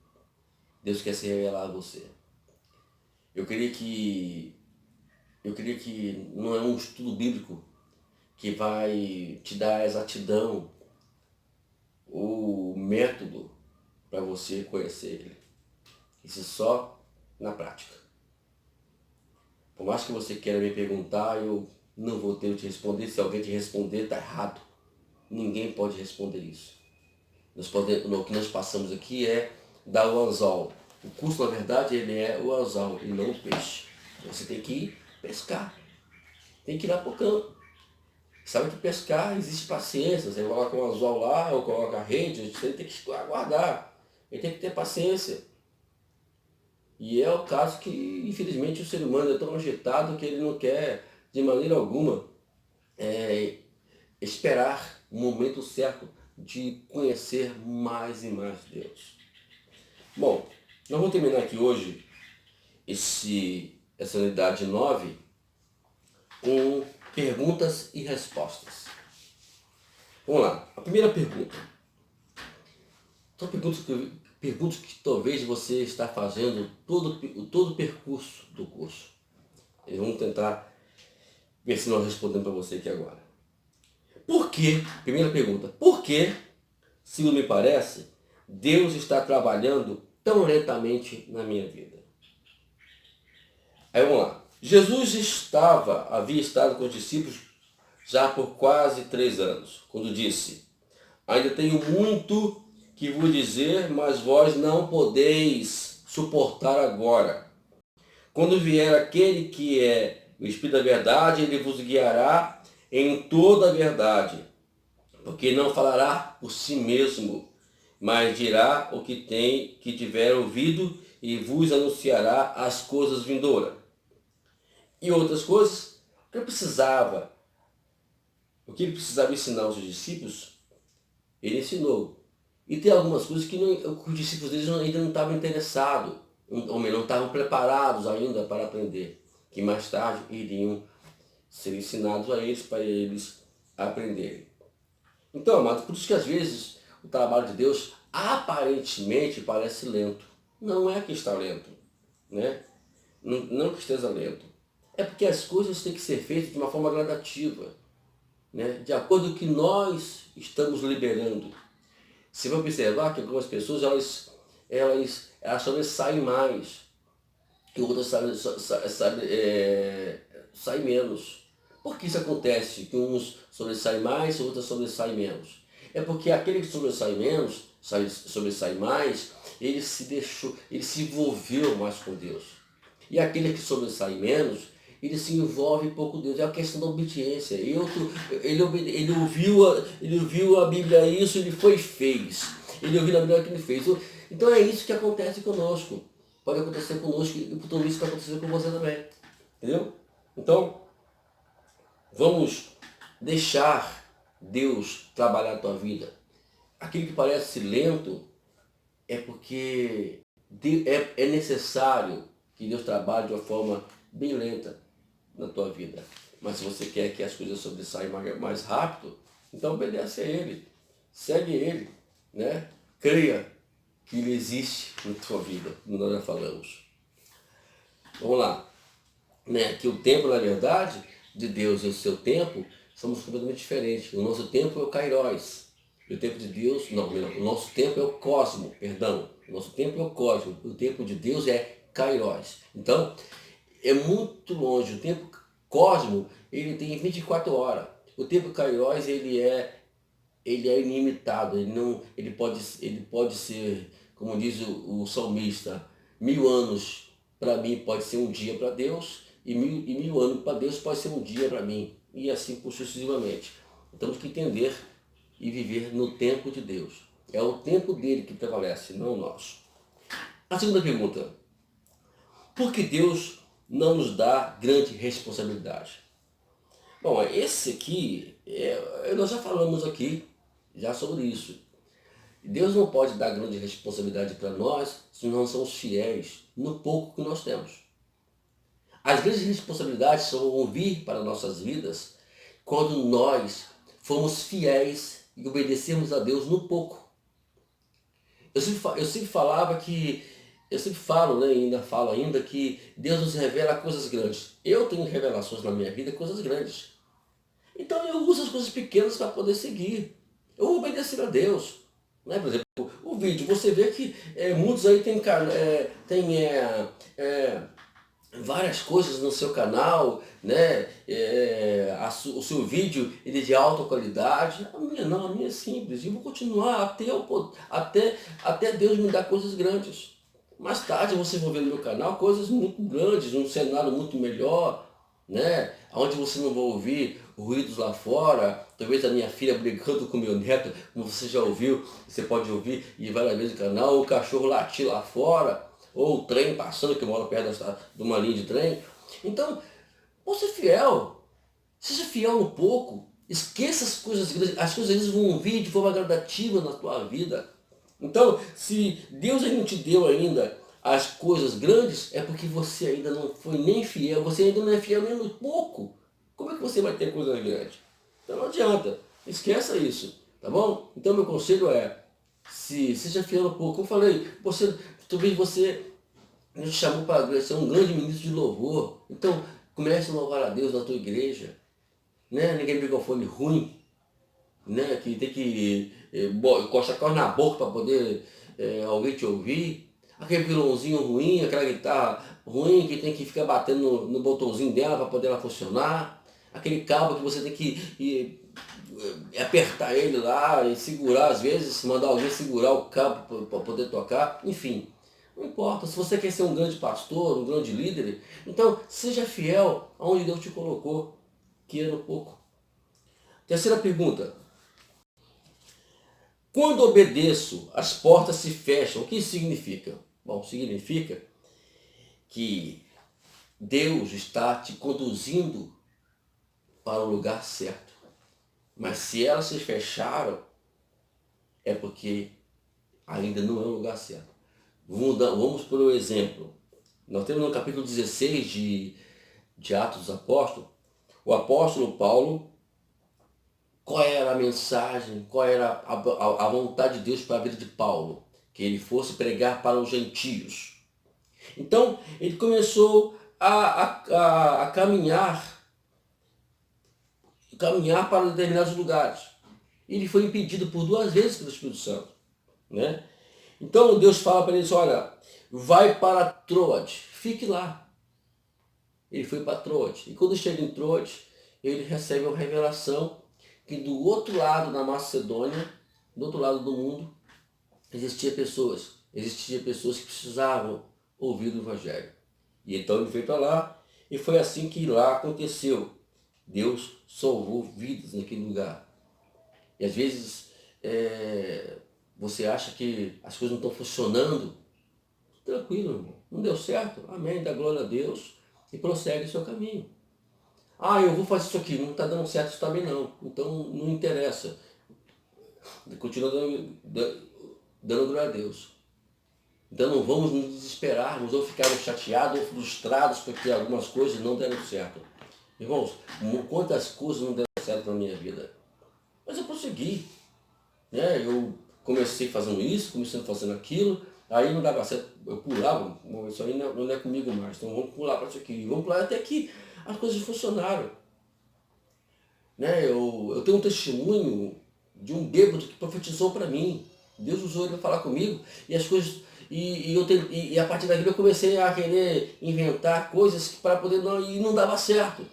Deus quer se revelar a você. Eu queria que não é um estudo bíblico que vai te dar a exatidão, o método para você conhecer Ele. Isso só na prática. Por mais que você queira me perguntar, eu não vou ter que te responder. Se alguém te responder, está errado. Ninguém pode responder isso. O que nós passamos aqui é dar o anzol. O curso, na verdade, ele é o anzol e não o peixe. Você tem que ir pescar. Tem que ir lá para o campo. Sabe que pescar existe paciência. Você coloca um anzol lá, ou coloca a rede, você tem que aguardar. Ele tem que ter paciência. E é o caso que, infelizmente, o ser humano é tão agitado que ele não quer, de maneira alguma, esperar o momento certo de conhecer mais e mais Deus. Bom, nós vamos terminar aqui hoje essa unidade 9 com perguntas e respostas. Vamos lá. A primeira pergunta. São perguntas que talvez você está fazendo todo o percurso do curso. E vamos tentar ver se nós respondemos para você aqui agora. Por que, primeira pergunta, por que, segundo me parece, Deus está trabalhando tão lentamente na minha vida? Aí vamos lá. Jesus havia estado com os discípulos já por quase 3 anos, quando disse, ainda tenho muito que vos dizer, mas vós não podeis suportar agora. Quando vier aquele que é o Espírito da verdade, ele vos guiará em toda a verdade, porque não falará por si mesmo, mas dirá o que tiver ouvido e vos anunciará as coisas vindouras. E outras coisas que o que ele precisava ensinar aos discípulos, ele ensinou. E tem algumas coisas que os discípulos deles ainda não estavam interessados, ou melhor, não estavam preparados ainda para aprender, que mais tarde iriam ser ensinados a eles, para eles aprenderem. Então, amados, por isso que às vezes o trabalho de Deus aparentemente parece lento. Não é que está lento, né? Não que esteja lento. É porque as coisas têm que ser feitas de uma forma gradativa, né? De acordo com o que nós estamos liberando. Você vai observar que algumas pessoas elas sobressaem mais e outras saem menos. Por que isso acontece? Que uns sobressaem mais e outros sobressaem menos. É porque aquele que sobressai menos, sobressai mais, ele se envolveu mais com Deus. E aquele que sobressai menos, ele se envolve pouco com Deus. É a questão da obediência. Ele ouviu a Bíblia isso, ele foi e fez. Ele ouviu a Bíblia que ele fez. Então é isso que acontece conosco. pode acontecer conosco e por tudo isso vai acontecer com você também. Entendeu? Então, vamos deixar Deus trabalhar a tua vida. Aquilo que parece lento é porque é necessário que Deus trabalhe de uma forma bem lenta na tua vida. Mas se você quer que as coisas sobressaiam mais rápido, então obedece a Ele, segue Ele, né? Creia que Ele existe na tua vida, como nós já falamos. Vamos lá. Né? Que o tempo, na verdade, de Deus e o seu tempo, somos completamente diferentes. O nosso tempo é o Kairos. E o tempo de Deus, não, o nosso tempo é o cosmo, perdão. O nosso tempo é o cosmo. O tempo de Deus é Kairos. Então, é muito longe. O tempo cosmo, ele tem 24 horas. O tempo Kairos, ele é ilimitado. Ele pode ser, como diz o salmista, 1000 anos para mim pode ser um dia para Deus, e mil anos para Deus pode ser um dia para mim. E assim sucessivamente. Temos que entender e viver no tempo de Deus. É o tempo dele que prevalece, não o nosso. A segunda pergunta. Por que Deus não nos dá grande responsabilidade? Bom, esse aqui, nós já falamos aqui já sobre isso. Deus não pode dar grande responsabilidade para nós se não somos fiéis no pouco que nós temos. As grandes responsabilidades só vão vir para nossas vidas quando nós formos fiéis e obedecermos a Deus no pouco. Eu sempre falo, né, e ainda falo ainda, que Deus nos revela coisas grandes. Eu tenho revelações na minha vida, coisas grandes. Então eu uso as coisas pequenas para poder seguir. Eu vou obedecer a Deus. Né? Por exemplo, o vídeo, você vê que muitos aí tem várias coisas no seu canal, né? O seu vídeo ele é de alta qualidade. A minha não, a minha é simples. E vou continuar até Deus me dar coisas grandes. Mais tarde você vai ver no meu canal coisas muito grandes, um cenário muito melhor, né? Onde você não vai ouvir ruídos lá fora, talvez a minha filha brigando com meu neto, como você já ouviu, você pode ouvir e várias vezes no canal, ou o cachorro latir lá fora, ou o trem passando, que eu moro perto de uma linha de trem. Então, seja fiel no pouco, esqueça as coisas grandes, as coisas grandes vão vir de forma gradativa na tua vida. Então, se Deus não te deu ainda as coisas grandes, é porque você ainda não foi nem fiel, você ainda não é fiel nem no pouco. Como é que você vai ter coisas grandes? Então não adianta, esqueça isso, tá bom? Então meu conselho é, seja fiel no pouco. Como eu falei, talvez você nos chamou para ser um grande ministro de louvor. Então comece a louvar a Deus na tua igreja. Né? Ninguém tem microfone ruim, né? Que tem que encostar na boca para poder alguém te ouvir. Aquele violãozinho ruim, aquela guitarra ruim que tem que ficar batendo no botãozinho dela para poder ela funcionar. Aquele cabo que você tem que apertar ele lá e segurar, às vezes, mandar alguém segurar o cabo para poder tocar. Enfim, não importa. Se você quer ser um grande pastor, um grande líder, então seja fiel aonde Deus te colocou, que era um pouco. Terceira pergunta. Quando obedeço, as portas se fecham. O que isso significa? Bom, significa que Deus está te conduzindo para o lugar certo. Mas se elas se fecharam, é porque ainda não é o lugar certo. Vamos por um exemplo. Nós temos no capítulo 16 de Atos dos Apóstolos, o apóstolo Paulo, qual era a mensagem, qual era a vontade de Deus para a vida de Paulo? Que ele fosse pregar para os gentios. Então, ele começou a caminhar para determinados lugares. Ele foi impedido por 2 vezes pelo Espírito Santo. Né? Então, Deus fala para ele assim, olha, vai para Troade, fique lá. Ele foi para Troade. E quando chega em Troade, ele recebe uma revelação que do outro lado da Macedônia, do outro lado do mundo, existiam pessoas que precisavam ouvir o Evangelho. E então ele foi para lá, e foi assim que lá aconteceu. Deus salvou vidas naquele lugar. E às vezes você acha que as coisas não estão funcionando, Tranquilo, irmão. Não deu certo? Amém, dá glória a Deus e prossegue o seu caminho. Ah, eu vou fazer isso aqui, não está dando certo isso também não. Então não interessa. Continua dando glória a Deus. Então não vamos nos desesperarmos ou ficarmos chateados ou frustrados porque algumas coisas não deram certo. Irmãos, quantas coisas não deram certo na minha vida? Mas eu prossegui. Né? Eu comecei fazendo isso, comecei fazendo aquilo, aí não dava certo, eu pulava, isso aí não é comigo mais, então vamos pular para isso aqui. Vamos pular até que as coisas funcionaram. Né? Eu tenho um testemunho de um bêbado que profetizou para mim. Deus usou ele para falar comigo e as coisas. E a partir daí eu comecei a querer inventar coisas para poder e não dava certo.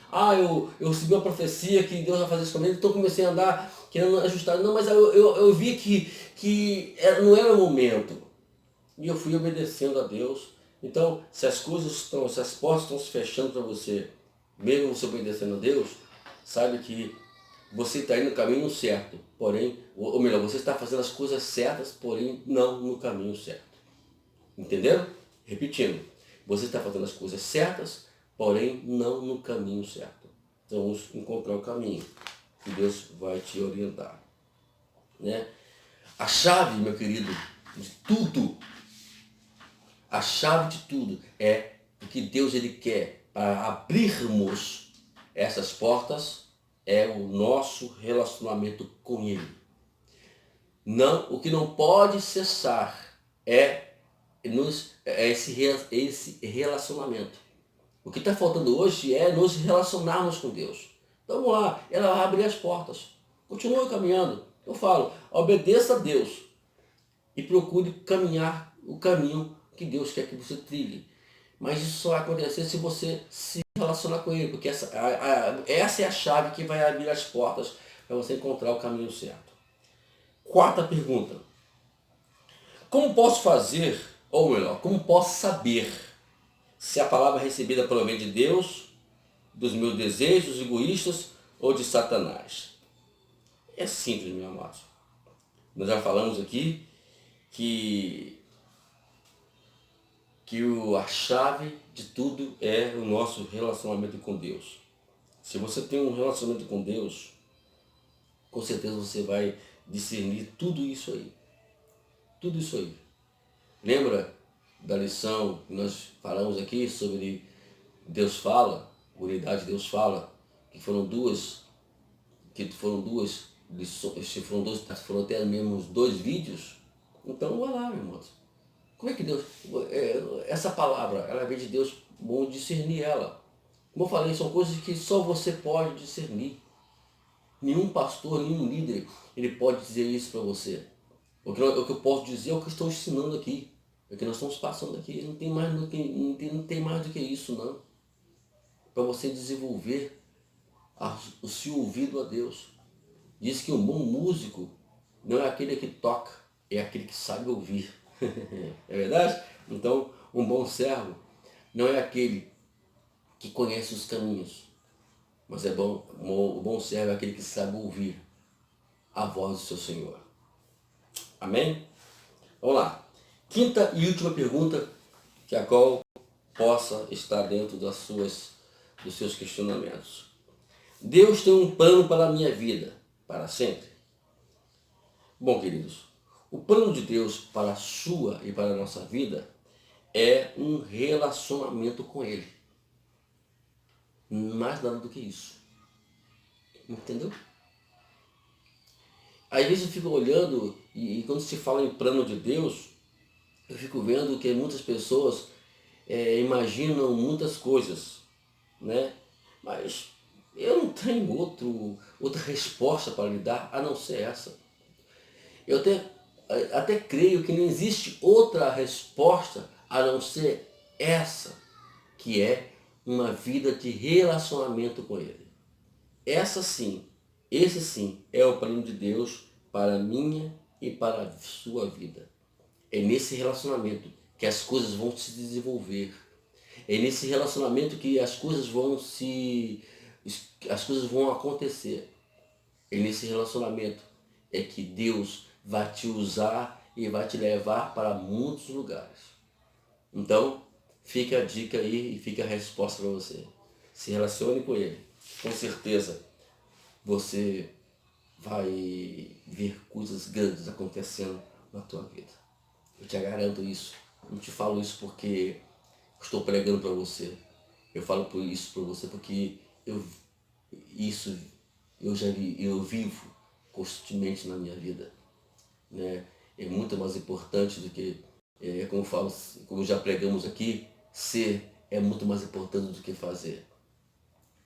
Ah, eu recebi uma profecia que Deus vai fazer isso comigo, então comecei a andar querendo ajustar. Não, mas eu vi que não era o momento. E eu fui obedecendo a Deus. Então, se as portas estão se fechando para você, mesmo você obedecendo a Deus, sabe que você está indo no caminho certo, porém, ou melhor, você está fazendo as coisas certas, porém não no caminho certo. Entenderam? Repetindo, você está fazendo as coisas certas, porém não no caminho certo. Então vamos encontrar o caminho que Deus vai te orientar. Né? A chave, meu querido, de tudo, a chave de tudo é o que Deus ele quer para abrirmos essas portas é o nosso relacionamento com Ele. Não, o que não pode cessar é esse relacionamento. O que está faltando hoje é nos relacionarmos com Deus. Então vamos lá, ela vai abrir as portas. Continue caminhando. Eu falo, obedeça a Deus e procure caminhar o caminho que Deus quer que você trilhe. Mas isso só vai acontecer se você se relacionar com Ele, porque essa é a chave que vai abrir as portas para você encontrar o caminho certo. Quarta pergunta. Como posso fazer, ou melhor, como posso saber se a palavra recebida provém de Deus, dos meus desejos egoístas ou de Satanás? É simples, meu amado. Nós já falamos aqui que a chave de tudo é o nosso relacionamento com Deus. Se você tem um relacionamento com Deus, com certeza você vai discernir tudo isso aí. Tudo isso aí. Lembra da lição que nós falamos aqui sobre Deus fala, unidade de Deus fala, que foram duas lições, foram até mesmo 2 vídeos? Então vai lá, meu irmão. Como é que Deus, essa palavra, ela vem de Deus, bom discernir ela. Como eu falei, são coisas que só você pode discernir. Nenhum pastor, nenhum líder, ele pode dizer isso para você. O que eu posso dizer é o que eu estou ensinando aqui. É o que nós estamos passando aqui. Não tem mais do que isso, não. Para você desenvolver o seu ouvido a Deus. Diz que um bom músico não é aquele que toca, é aquele que sabe ouvir. É verdade? Então, um bom servo não é aquele que conhece os caminhos, mas o bom servo é aquele que sabe ouvir a voz do seu Senhor. Amém? Vamos lá. Quinta e última pergunta, que a qual possa estar dentro dos seus questionamentos. Deus tem um plano para a minha vida, para sempre? Bom, queridos, o plano de Deus para a sua e para a nossa vida é um relacionamento com Ele. Mais nada do que isso. Entendeu? Às vezes eu fico olhando e quando se fala em plano de Deus, eu fico vendo que muitas pessoas imaginam muitas coisas, né? Mas eu não tenho outra resposta para lhe dar a não ser essa. Eu até creio que não existe outra resposta a não ser essa, que é uma vida de relacionamento com Ele. Esse sim é o plano de Deus para a minha e para a sua vida. É nesse relacionamento que as coisas vão se desenvolver. É nesse relacionamento que as coisas vão acontecer. É nesse relacionamento é que Deus vai te usar e vai te levar para muitos lugares. Então, fica a dica aí e fica a resposta para você. Se relacione com ele. Com certeza você vai ver coisas grandes acontecendo na tua vida. Eu te garanto isso. Não te falo isso porque estou pregando para você. Eu falo por isso para você porque isso eu já vi, eu vivo constantemente na minha vida, né? É muito mais importante do que, como eu falo, como já pregamos aqui, ser é muito mais importante do que fazer.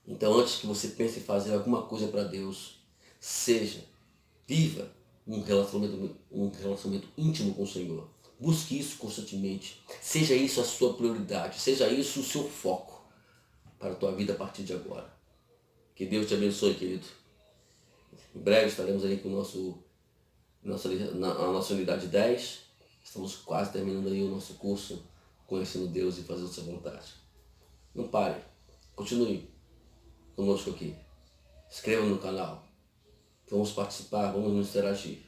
Então, antes que você pense em fazer alguma coisa para Deus, viva um relacionamento íntimo com o Senhor. Busque isso constantemente. Seja isso a sua prioridade. Seja isso o seu foco para a tua vida a partir de agora. Que Deus te abençoe, querido. Em breve estaremos aí com a nossa unidade 10. Estamos quase terminando aí o nosso curso, conhecendo Deus e fazendo sua vontade. Não pare. Continue conosco aqui. Inscreva no canal. Vamos participar, vamos nos interagir.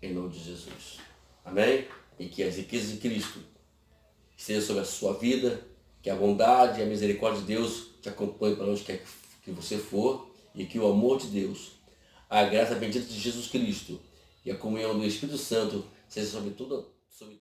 Em nome de Jesus. Amém? E que as riquezas de Cristo estejam sobre a sua vida, que a bondade e a misericórdia de Deus te acompanhem para onde quer que você for, e que o amor de Deus, a graça bendita de Jesus Cristo e a comunhão do Espírito Santo seja sobre tudo, sobre